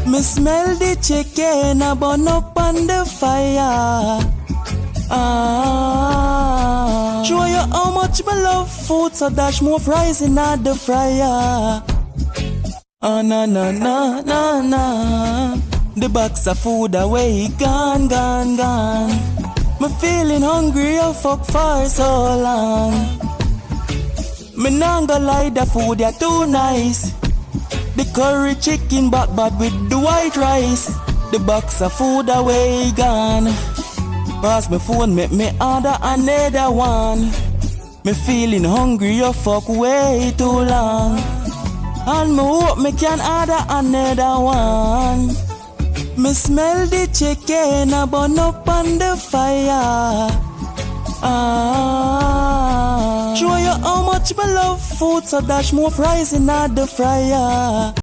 Me smell the chicken a burn up on the fire. Show you how much me love food, so dash more fries in the fryer. Na na na na na. The box of food away, gone, gone, gone. Me feeling hungry, I fuck for so long. Me nah go lie, the food ya too nice. The curry chicken back bad with the white rice. The box of food away, gone. Pass me phone, make me order another one. Me feeling hungry, I fuck way too long. And me hope me can order another one. Me smell the chicken a burn up on the fire. Show you how much me love food, so dash more fries in the fryer.